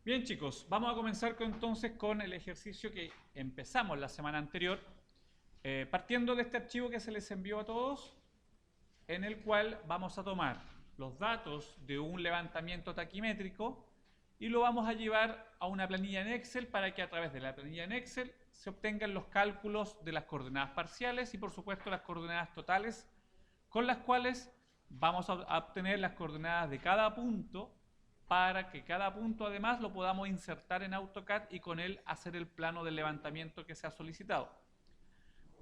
Bien chicos, vamos a comenzar entonces con el ejercicio que empezamos la semana anterior, partiendo de este archivo que se les envió a todos, en el cual vamos a tomar los datos de un levantamiento taquimétrico y lo vamos a llevar a una planilla en Excel para que a través de la planilla en Excel se obtengan los cálculos de las coordenadas parciales y por supuesto las coordenadas totales, con las cuales vamos a obtener las coordenadas de cada punto para que cada punto además lo podamos insertar en AutoCAD y con él hacer el plano del levantamiento que se ha solicitado.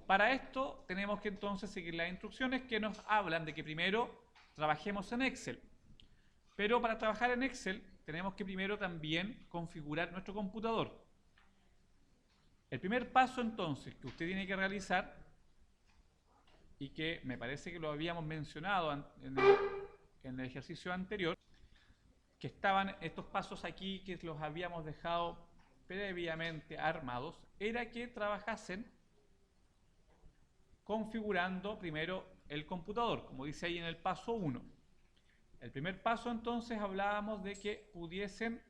Para esto tenemos que entonces seguir las instrucciones que nos hablan de que primero trabajemos en Excel. Pero para trabajar en Excel tenemos que primero también configurar nuestro computador. El primer paso entonces que usted tiene que realizar, y que me parece que lo habíamos mencionado en el ejercicio anterior, que estaban estos pasos aquí que los habíamos dejado previamente armados, era que trabajasen configurando primero el computador, como dice ahí en el paso 1. El primer paso entonces hablábamos de que pudiesen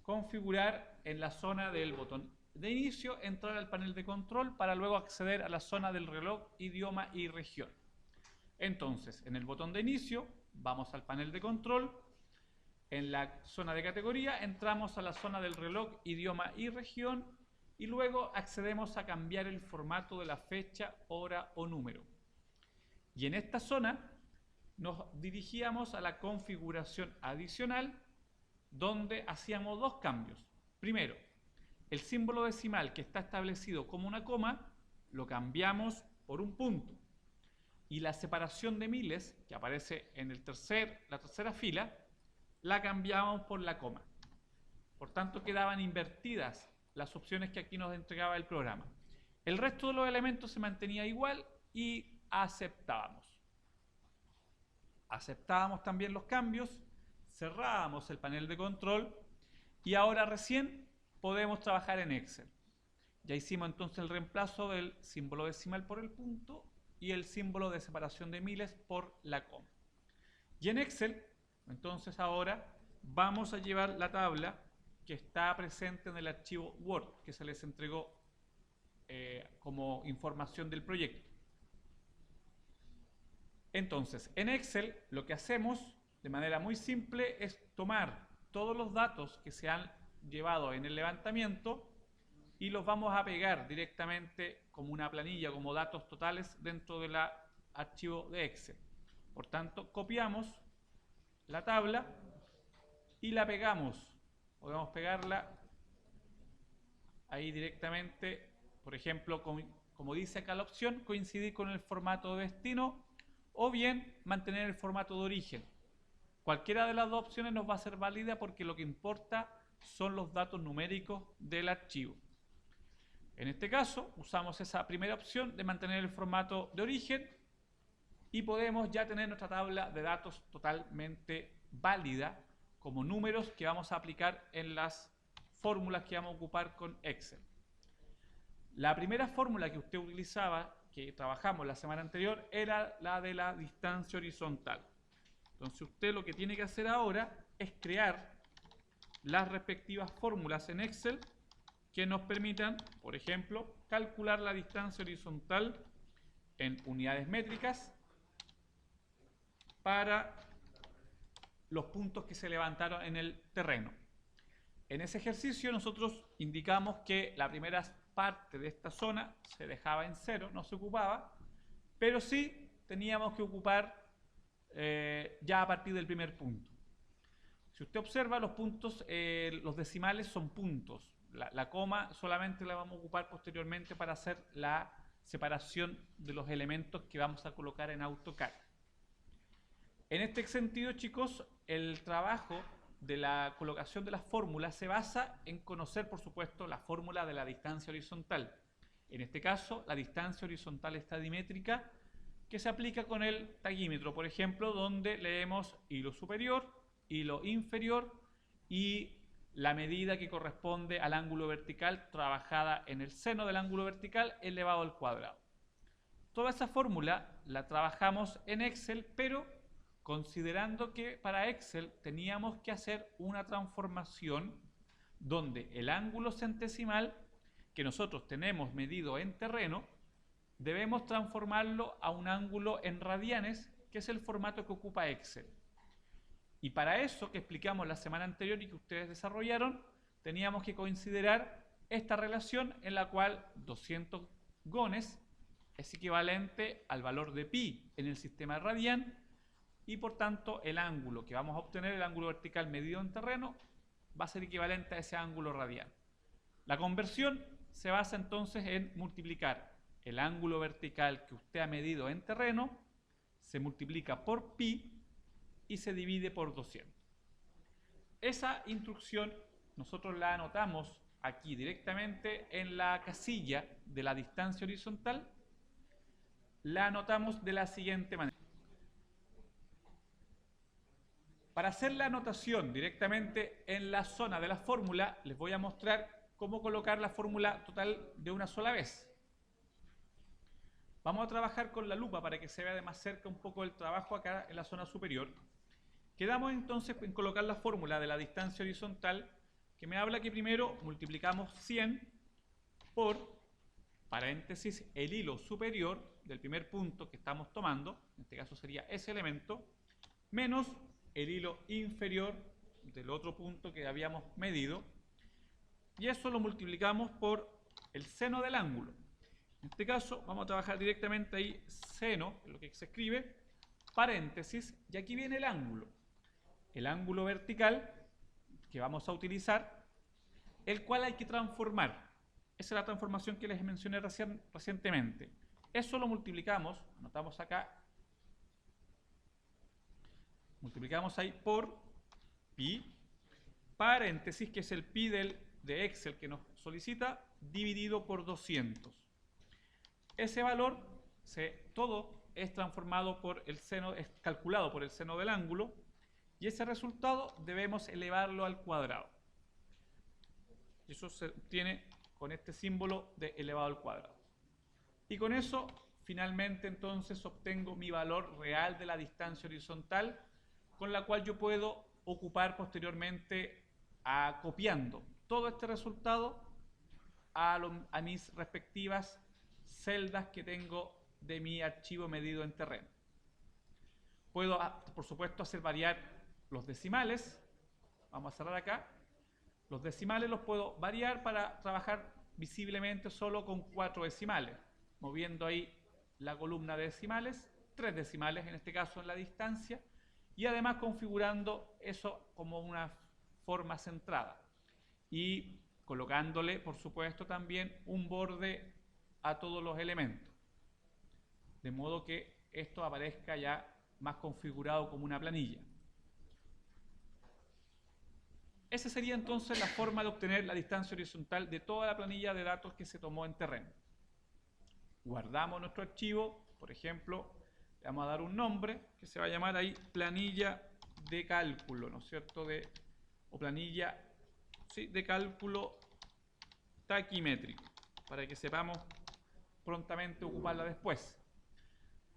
configurar en la zona del botón de inicio, entrar al panel de control para luego acceder a la zona del reloj, idioma y región. Entonces, en el botón de inicio, vamos al panel de control. En la zona de categoría entramos a la zona del reloj, idioma y región y luego accedemos a cambiar el formato de la fecha, hora o número. Y en esta zona nos dirigíamos a la configuración adicional donde hacíamos dos cambios. Primero, el símbolo decimal que está establecido como una coma lo cambiamos por un punto. Y la separación de miles que aparece en la tercera fila la cambiamos por la coma. Por tanto, quedaban invertidas las opciones que aquí nos entregaba el programa. El resto de los elementos se mantenía igual y aceptábamos. Aceptábamos también los cambios, cerrábamos el panel de control y ahora recién podemos trabajar en Excel. Ya hicimos entonces el reemplazo del símbolo decimal por el punto y el símbolo de separación de miles por la coma. Y en Excel, entonces ahora vamos a llevar la tabla que está presente en el archivo Word que se les entregó como información del proyecto. Entonces, en Excel lo que hacemos de manera muy simple es tomar todos los datos que se han llevado en el levantamiento y los vamos a pegar directamente como una planilla, como datos totales dentro del archivo de Excel. Por tanto, copiamos la tabla y la pegamos. Podemos pegarla ahí directamente, por ejemplo, como dice acá la opción, coincidir con el formato de destino o bien mantener el formato de origen. Cualquiera de las dos opciones nos va a ser válida porque lo que importa son los datos numéricos del archivo. En este caso, usamos esa primera opción de mantener el formato de origen y podemos ya tener nuestra tabla de datos totalmente válida como números que vamos a aplicar en las fórmulas que vamos a ocupar con Excel. La primera fórmula que usted utilizaba, que trabajamos la semana anterior, era la de la distancia horizontal. Entonces usted lo que tiene que hacer ahora es crear las respectivas fórmulas en Excel que nos permitan, por ejemplo, calcular la distancia horizontal en unidades métricas para los puntos que se levantaron en el terreno. En ese ejercicio nosotros indicamos que la primera parte de esta zona se dejaba en 0, no se ocupaba, pero sí teníamos que ocupar ya a partir del primer punto. Si usted observa los puntos, los decimales son puntos. La coma solamente la vamos a ocupar posteriormente para hacer la separación de los elementos que vamos a colocar en AutoCAD. En este sentido, chicos, el trabajo de la colocación de las fórmulas se basa en conocer, por supuesto, la fórmula de la distancia horizontal. En este caso, la distancia horizontal estadimétrica que se aplica con el taquímetro, por ejemplo, donde leemos hilo superior, hilo inferior y la medida que corresponde al ángulo vertical trabajada en el seno del ángulo vertical elevado al cuadrado. Toda esa fórmula la trabajamos en Excel, pero considerando que para Excel teníamos que hacer una transformación donde el ángulo centesimal que nosotros tenemos medido en terreno, debemos transformarlo a un ángulo en radianes, que es el formato que ocupa Excel. Y para eso que explicamos la semana anterior y que ustedes desarrollaron, teníamos que considerar esta relación en la cual 200 gones es equivalente al valor de pi en el sistema radian, y por tanto el ángulo que vamos a obtener, el ángulo vertical medido en terreno, va a ser equivalente a ese ángulo radial. La conversión se basa entonces en multiplicar el ángulo vertical que usted ha medido en terreno, se multiplica por pi y se divide por 200. Esa instrucción nosotros la anotamos aquí directamente en la casilla de la distancia horizontal. La anotamos de la siguiente manera. Para hacer la anotación directamente en la zona de la fórmula, les voy a mostrar cómo colocar la fórmula total de una sola vez. Vamos a trabajar con la lupa para que se vea de más cerca un poco el trabajo acá en la zona superior. Quedamos entonces en colocar la fórmula de la distancia horizontal, que me habla que primero multiplicamos 100 por, paréntesis, el hilo superior del primer punto que estamos tomando, en este caso sería ese elemento, menos el hilo inferior del otro punto que habíamos medido, y eso lo multiplicamos por el seno del ángulo. En este caso vamos a trabajar directamente ahí, seno, es lo que se escribe, paréntesis, y aquí viene el ángulo vertical que vamos a utilizar, el cual hay que transformar. Esa es la transformación que les mencioné recientemente. Eso lo multiplicamos, anotamos acá, multiplicamos ahí por pi, paréntesis, que es el pi de Excel que nos solicita, dividido por 200. Ese valor, todo es transformado por el seno, es calculado por el seno del ángulo, y ese resultado debemos elevarlo al cuadrado. Y eso se obtiene con este símbolo de elevado al cuadrado. Y con eso, finalmente, entonces, obtengo mi valor real de la distancia horizontal, con la cual yo puedo ocupar posteriormente copiando todo este resultado a mis respectivas celdas que tengo de mi archivo medido en terreno. Puedo, por supuesto, hacer variar los decimales. Vamos a cerrar acá. Los decimales los puedo variar para trabajar visiblemente solo con 4 decimales, moviendo ahí la columna de decimales, 3 decimales en este caso en la distancia, y además configurando eso como una forma centrada y colocándole, por supuesto, también un borde a todos los elementos, de modo que esto aparezca ya más configurado como una planilla. Esa sería entonces la forma de obtener la distancia horizontal de toda la planilla de datos que se tomó en terreno. Guardamos nuestro archivo, por ejemplo, le vamos a dar un nombre que se va a llamar ahí planilla de cálculo, ¿no es cierto? O planilla, sí, de cálculo taquimétrico, para que sepamos prontamente ocuparla después.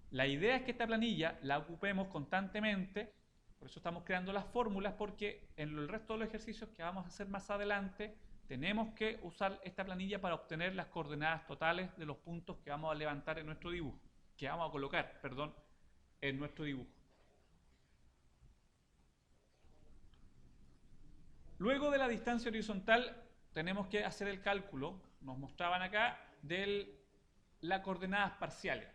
La idea es que esta planilla la ocupemos constantemente, por eso estamos creando las fórmulas, porque en el resto de los ejercicios que vamos a hacer más adelante, tenemos que usar esta planilla para obtener las coordenadas totales de los puntos que vamos a levantar en nuestro dibujo, que vamos a colocar, perdón, en nuestro dibujo. Luego de la distancia horizontal, tenemos que hacer el cálculo, nos mostraban acá, de las coordenadas parciales.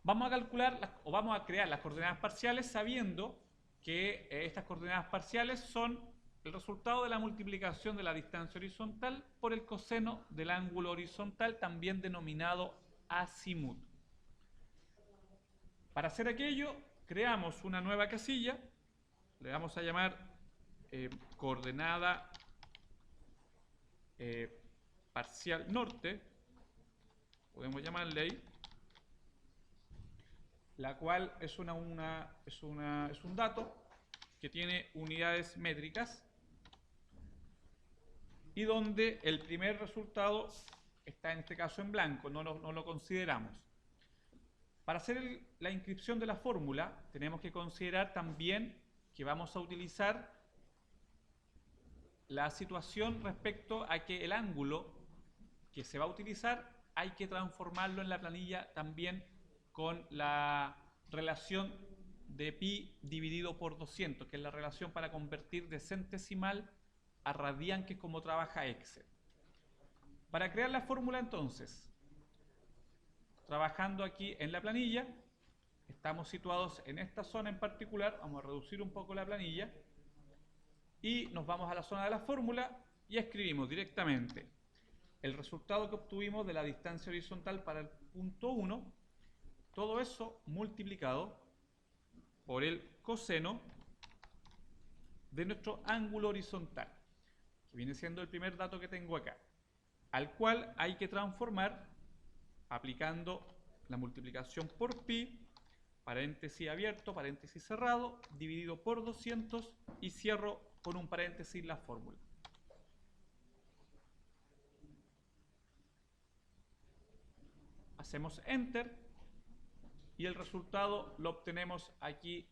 Vamos a calcular o vamos a crear las coordenadas parciales sabiendo que estas coordenadas parciales son el resultado de la multiplicación de la distancia horizontal por el coseno del ángulo horizontal, también denominado azimut. Para hacer aquello, creamos una nueva casilla, le vamos a llamar coordenada parcial norte, podemos llamarle ahí, la cual es un dato que tiene unidades métricas y donde el primer resultado está en este caso en blanco, no lo consideramos. Para hacer la inscripción de la fórmula tenemos que considerar también que vamos a utilizar la situación respecto a que el ángulo que se va a utilizar hay que transformarlo en la planilla también con la relación de pi dividido por 200, que es la relación para convertir de centesimal a radian, que es como trabaja Excel. Para crear la fórmula entonces, trabajando aquí en la planilla, estamos situados en esta zona en particular, vamos a reducir un poco la planilla y nos vamos a la zona de la fórmula y escribimos directamente el resultado que obtuvimos de la distancia horizontal para el punto 1, todo eso multiplicado por el coseno de nuestro ángulo horizontal, que viene siendo el primer dato que tengo acá, al cual hay que transformar aplicando la multiplicación por pi, paréntesis abierto, paréntesis cerrado, dividido por 200 y cierro con un paréntesis la fórmula. Hacemos Enter y el resultado lo obtenemos aquí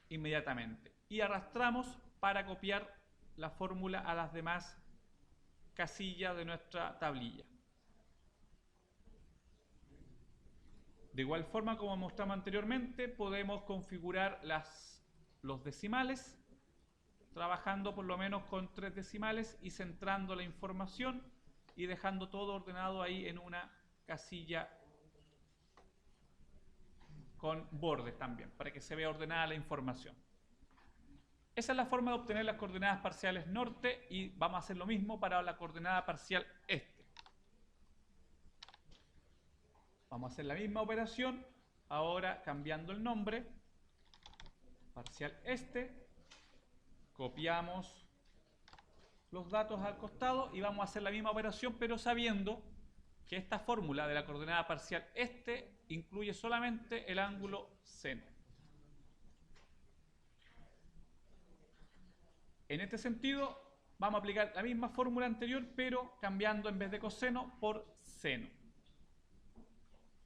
inmediatamente. Y arrastramos para copiar la fórmula a las demás casillas de nuestra tablilla. De igual forma, como mostramos anteriormente, podemos configurar los decimales, trabajando por lo menos con 3 decimales y centrando la información y dejando todo ordenado ahí en una casilla con bordes también, para que se vea ordenada la información. Esa es la forma de obtener las coordenadas parciales norte y vamos a hacer lo mismo para la coordenada parcial este. Vamos a hacer la misma operación, ahora cambiando el nombre, parcial este, copiamos los datos al costado y vamos a hacer la misma operación, pero sabiendo que esta fórmula de la coordenada parcial este incluye solamente el ángulo seno. En este sentido, vamos a aplicar la misma fórmula anterior, pero cambiando en vez de coseno por seno.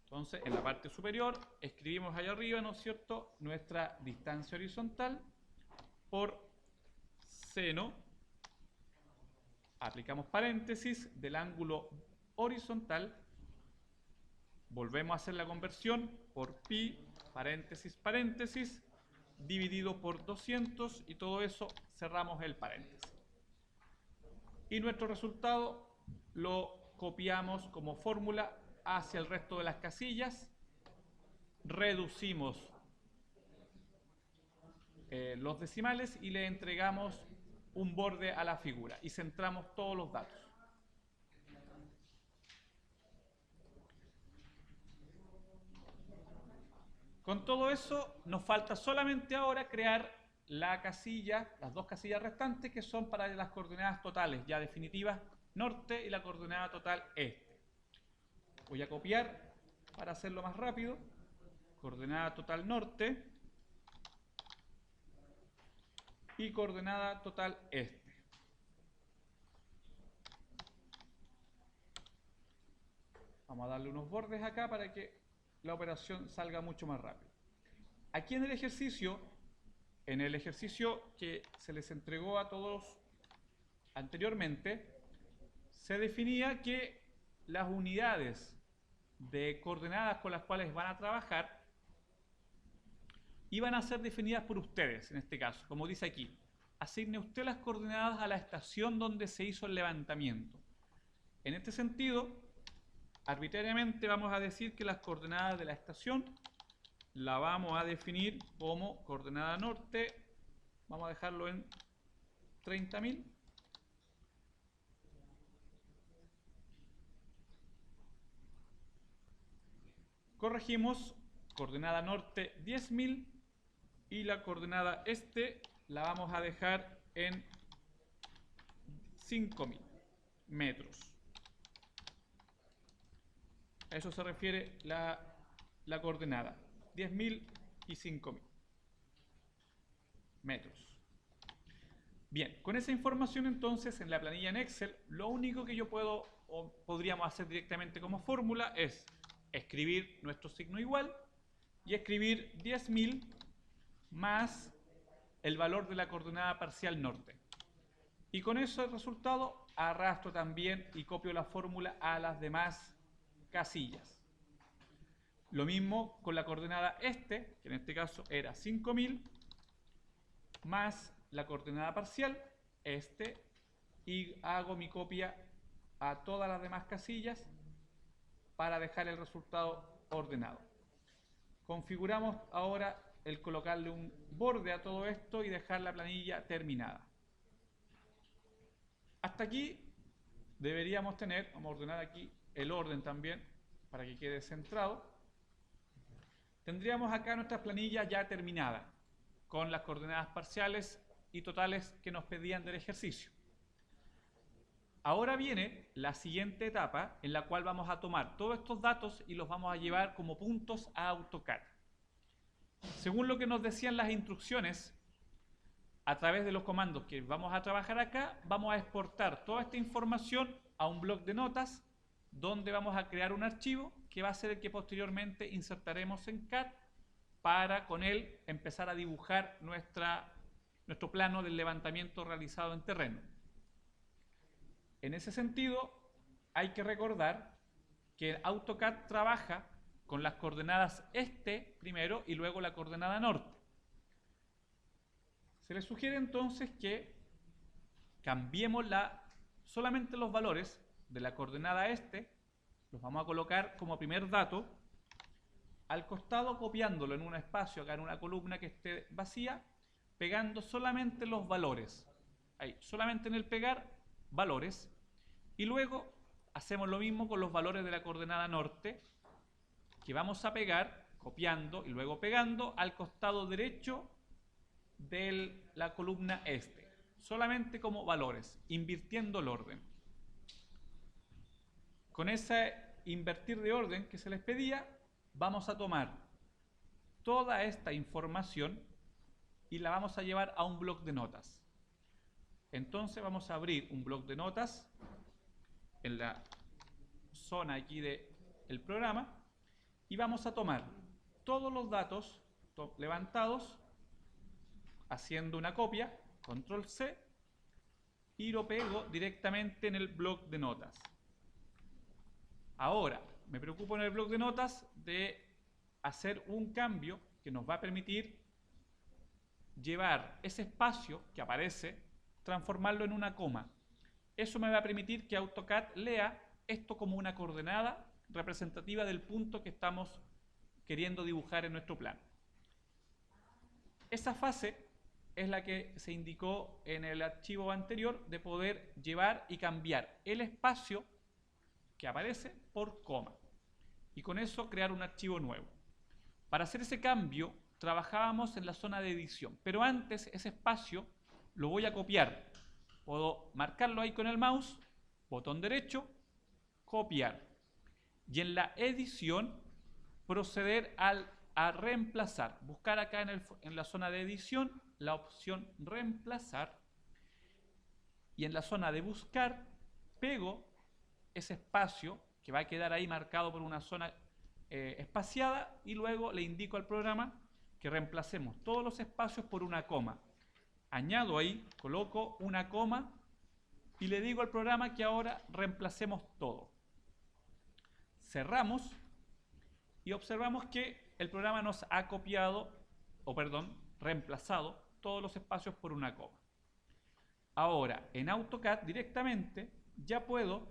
Entonces, en la parte superior, escribimos allá arriba, ¿no es cierto?, nuestra distancia horizontal por seno. Aplicamos paréntesis del ángulo horizontal. Volvemos a hacer la conversión por pi, paréntesis, paréntesis, dividido por 200 y todo eso cerramos el paréntesis. Y nuestro resultado lo copiamos como fórmula hacia el resto de las casillas, reducimos los decimales y le entregamos un borde a la figura y centramos todos los datos. Con todo eso nos falta solamente ahora crear la casilla, las dos casillas restantes, que son para las coordenadas totales ya definitivas norte y la coordenada total este. Voy a copiar para hacerlo más rápido, coordenada total norte y coordenada total este. Vamos a darle unos bordes acá para que la operación salga mucho más rápido. Aquí en el ejercicio que se les entregó a todos anteriormente, se definía que las unidades de coordenadas con las cuales van a trabajar iban a ser definidas por ustedes, en este caso, como dice aquí. Asigne usted las coordenadas a la estación donde se hizo el levantamiento. En este sentido, arbitrariamente vamos a decir que las coordenadas de la estación la vamos a definir como coordenada norte, vamos a dejarlo en 30.000. Corregimos, coordenada norte 10.000 y la coordenada este la vamos a dejar en 5.000 metros. A eso se refiere la coordenada, 10.000 y 5.000 metros. Bien, con esa información entonces en la planilla en Excel, lo único que yo puedo o podríamos hacer directamente como fórmula es escribir nuestro signo igual y escribir 10.000 más el valor de la coordenada parcial norte. Y con eso el resultado arrastro también y copio la fórmula a las demás casillas. Lo mismo con la coordenada este, que en este caso era 5000, más la coordenada parcial, este, y hago mi copia a todas las demás casillas para dejar el resultado ordenado. Configuramos ahora el colocarle un borde a todo esto y dejar la planilla terminada. Hasta aquí deberíamos tener, vamos a ordenar aquí el orden también para que quede centrado. Tendríamos acá nuestra planilla ya terminada con las coordenadas parciales y totales que nos pedían del ejercicio. Ahora viene la siguiente etapa en la cual vamos a tomar todos estos datos y los vamos a llevar como puntos a AutoCAD. Según lo que nos decían las instrucciones, a través de los comandos que vamos a trabajar acá, vamos a exportar toda esta información a un bloc de notas donde vamos a crear un archivo que va a ser el que posteriormente insertaremos en CAD para con él empezar a dibujar nuestro plano del levantamiento realizado en terreno. En ese sentido, hay que recordar que AutoCAD trabaja con las coordenadas este primero y luego la coordenada norte. Se les sugiere entonces que cambiemos solamente los valores de la coordenada este, los vamos a colocar como primer dato, al costado copiándolo en un espacio, acá en una columna que esté vacía, pegando solamente los valores. Ahí, solamente en el pegar, valores. Y luego hacemos lo mismo con los valores de la coordenada norte, que vamos a pegar, copiando y luego pegando al costado derecho de la columna este, solamente como valores, invirtiendo el orden. Con ese invertir de orden que se les pedía, vamos a tomar toda esta información y la vamos a llevar a un bloc de notas. Entonces vamos a abrir un bloc de notas en la zona aquí del programa y vamos a tomar todos los datos levantados haciendo una copia, control C, y lo pego directamente en el bloc de notas. Ahora, me preocupo en el bloc de notas de hacer un cambio que nos va a permitir llevar ese espacio que aparece, transformarlo en una coma. Eso me va a permitir que AutoCAD lea esto como una coordenada representativa del punto que estamos queriendo dibujar en nuestro plano. Esa fase es la que se indicó en el archivo anterior de poder llevar y cambiar el espacio que aparece por coma. Y con eso crear un archivo nuevo. Para hacer ese cambio trabajábamos en la zona de edición, pero antes ese espacio lo voy a copiar. Puedo marcarlo ahí con el mouse, botón derecho, copiar. Y en la edición proceder a reemplazar. Buscar acá en la zona de edición la opción reemplazar y en la zona de buscar pego ese espacio que va a quedar ahí marcado por una zona espaciada y luego le indico al programa que reemplacemos todos los espacios por una coma. Añado ahí, coloco una coma y le digo al programa que ahora reemplacemos todo. Cerramos y observamos que el programa nos ha reemplazado todos los espacios por una coma. Ahora, en AutoCAD directamente ya puedo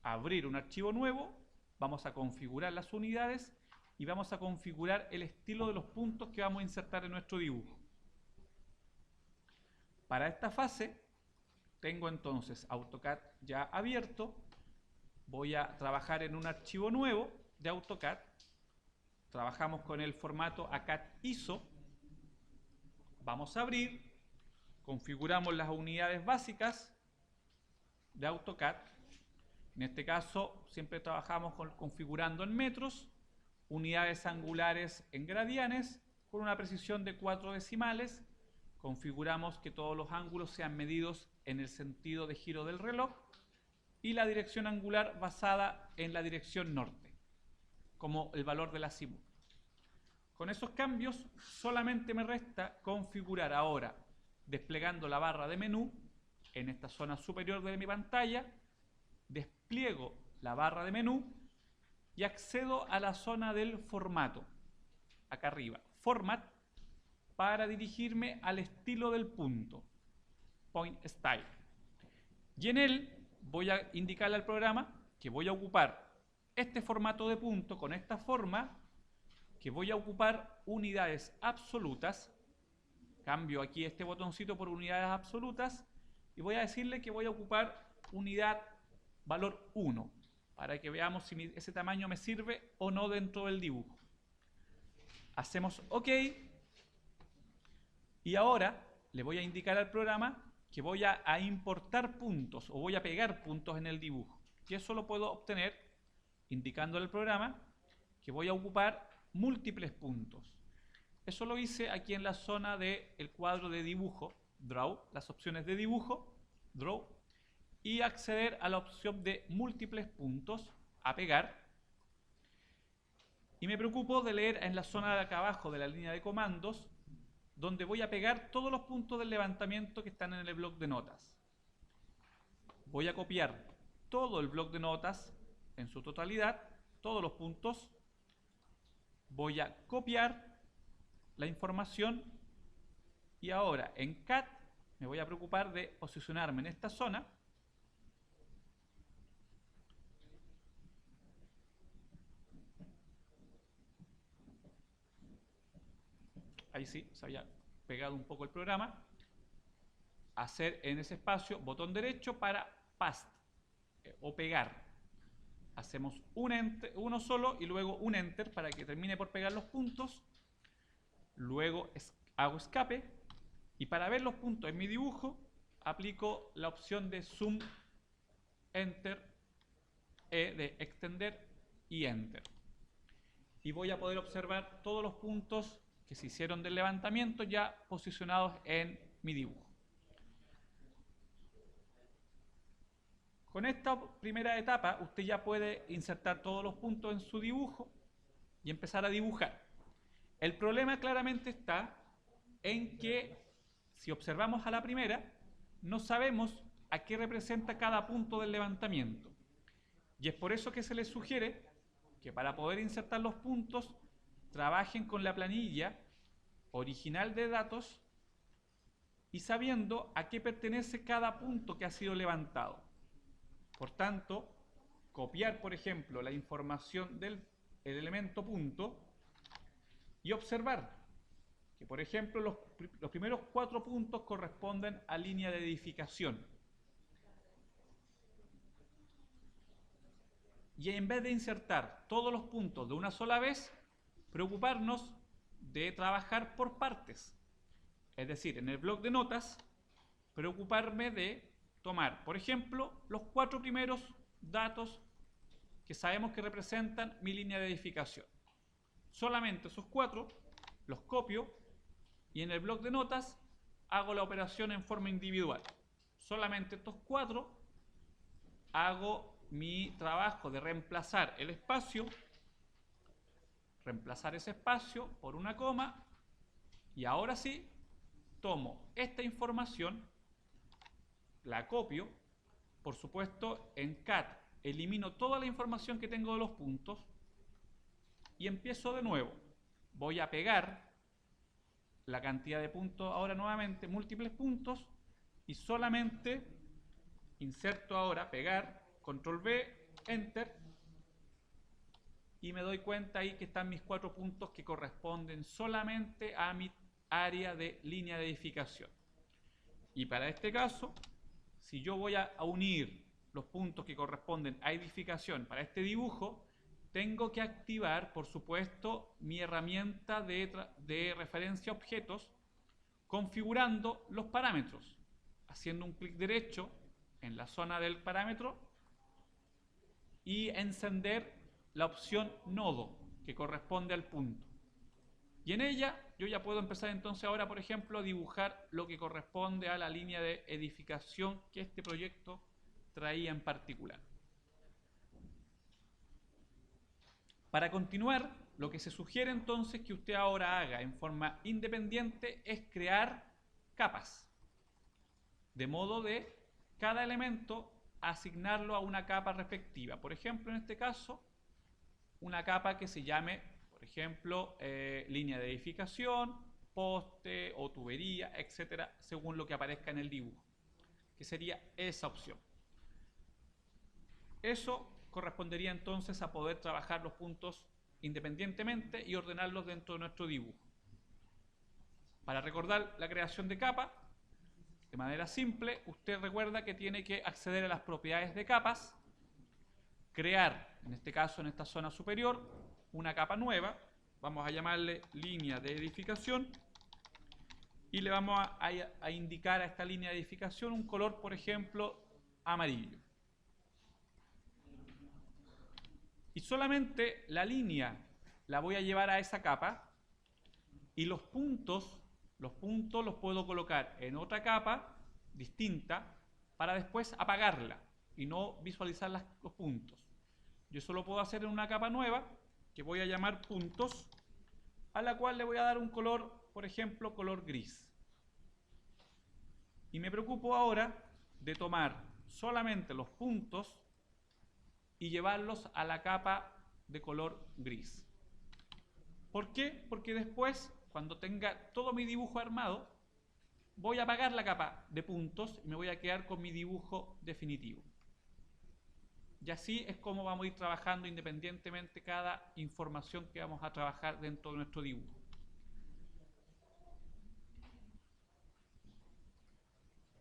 abrir un archivo nuevo, vamos a configurar las unidades y vamos a configurar el estilo de los puntos que vamos a insertar en nuestro dibujo. Para esta fase tengo entonces AutoCAD ya abierto, voy a trabajar en un archivo nuevo de AutoCAD, trabajamos con el formato ACAD ISO, vamos a abrir, configuramos las unidades básicas de AutoCAD, en este caso siempre trabajamos configurando en metros, unidades angulares en gradianes, con una precisión de 4 decimales, configuramos que todos los ángulos sean medidos en el sentido de giro del reloj y la dirección angular basada en la dirección norte, como el valor del azimut. Con esos cambios solamente me resta configurar ahora, desplegando la barra de menú, en esta zona superior de mi pantalla, despliego la barra de menú y accedo a la zona del formato, acá arriba, Format, para dirigirme al estilo del punto, Point Style. Y en él voy a indicarle al programa que voy a ocupar este formato de punto con esta forma, que voy a ocupar unidades absolutas. Cambio aquí este botoncito por unidades absolutas y voy a decirle que voy a ocupar unidad valor 1 para que veamos si ese tamaño me sirve o no dentro del dibujo. Hacemos OK y ahora le voy a indicar al programa que voy a importar puntos o voy a pegar puntos en el dibujo. Y eso lo puedo obtener indicándole al programa que voy a ocupar múltiples puntos. Eso lo hice aquí en la zona del cuadro de dibujo, Draw, las opciones de dibujo, Draw, y acceder a la opción de múltiples puntos, a pegar. Y me preocupo de leer en la zona de acá abajo de la línea de comandos, donde voy a pegar todos los puntos del levantamiento que están en el bloc de notas. Voy a copiar todo el bloc de notas en su totalidad, todos los puntos. Voy a copiar la información y ahora en CAT me voy a preocupar de posicionarme en esta zona ahí sí, se había pegado un poco el programa, hacer en ese espacio botón derecho para Paste o pegar. Hacemos uno solo y luego un Enter para que termine por pegar los puntos. Luego hago escape y para ver los puntos en mi dibujo aplico la opción de Zoom, Enter, de extender y Enter. Y voy a poder observar todos los puntos que se hicieron del levantamiento ya posicionados en mi dibujo. Con esta primera etapa usted ya puede insertar todos los puntos en su dibujo y empezar a dibujar. El problema claramente está en que si observamos a la primera, no sabemos a qué representa cada punto del levantamiento. Y es por eso que se les sugiere que para poder insertar los puntos, trabajen con la planilla original de datos y sabiendo a qué pertenece cada punto que ha sido levantado. Por tanto, copiar, por ejemplo, la información del elemento punto y observar que, por ejemplo, los primeros 4 puntos corresponden a línea de edificación. Y en vez de insertar todos los puntos de una sola vez, preocuparnos de trabajar por partes. Es decir, en el bloc de notas, preocuparme de tomar, por ejemplo, los 4 primeros datos que sabemos que representan mi línea de edificación. Solamente esos 4 los copio y en el bloc de notas hago la operación en forma individual. Solamente estos 4 hago mi trabajo de reemplazar el espacio, reemplazar ese espacio por una coma y ahora sí tomo esta información, la copio, por supuesto en CAT elimino toda la información que tengo de los puntos y empiezo de nuevo. Voy a pegar la cantidad de puntos ahora nuevamente, múltiples puntos, y solamente inserto ahora, pegar, control V, Enter, y me doy cuenta ahí que están mis 4 puntos que corresponden solamente a mi área de línea de edificación. Y para este caso, si yo voy a unir los puntos que corresponden a edificación para este dibujo, tengo que activar, por supuesto, mi herramienta de referencia a objetos, configurando los parámetros, haciendo un clic derecho en la zona del parámetro y encender la opción nodo, que corresponde al punto. Y en ella yo ya puedo empezar entonces ahora, por ejemplo, a dibujar lo que corresponde a la línea de edificación que este proyecto traía en particular. Para continuar, lo que se sugiere entonces que usted ahora haga en forma independiente es crear capas, de modo de cada elemento asignarlo a una capa respectiva. Por ejemplo, en este caso, una capa que se llame, por ejemplo, línea de edificación, poste o tubería, etcétera, según lo que aparezca en el dibujo, que sería esa opción. Eso correspondería entonces a poder trabajar los puntos independientemente y ordenarlos dentro de nuestro dibujo. Para recordar la creación de capa, de manera simple, usted recuerda que tiene que acceder a las propiedades de capas, crear, en este caso en esta zona superior, una capa nueva, vamos a llamarle línea de edificación, y le vamos a indicar a esta línea de edificación un color, por ejemplo, amarillo. Y solamente la línea la voy a llevar a esa capa y los puntos los puedo colocar en otra capa distinta para después apagarla y no visualizar los puntos. Yo eso lo puedo hacer en una capa nueva que voy a llamar puntos, a la cual le voy a dar un color, por ejemplo, color gris. Y me preocupo ahora de tomar solamente los puntos y llevarlos a la capa de color gris. ¿Por qué? Porque después, cuando tenga todo mi dibujo armado, voy a apagar la capa de puntos y me voy a quedar con mi dibujo definitivo. Y así es como vamos a ir trabajando independientemente cada información que vamos a trabajar dentro de nuestro dibujo.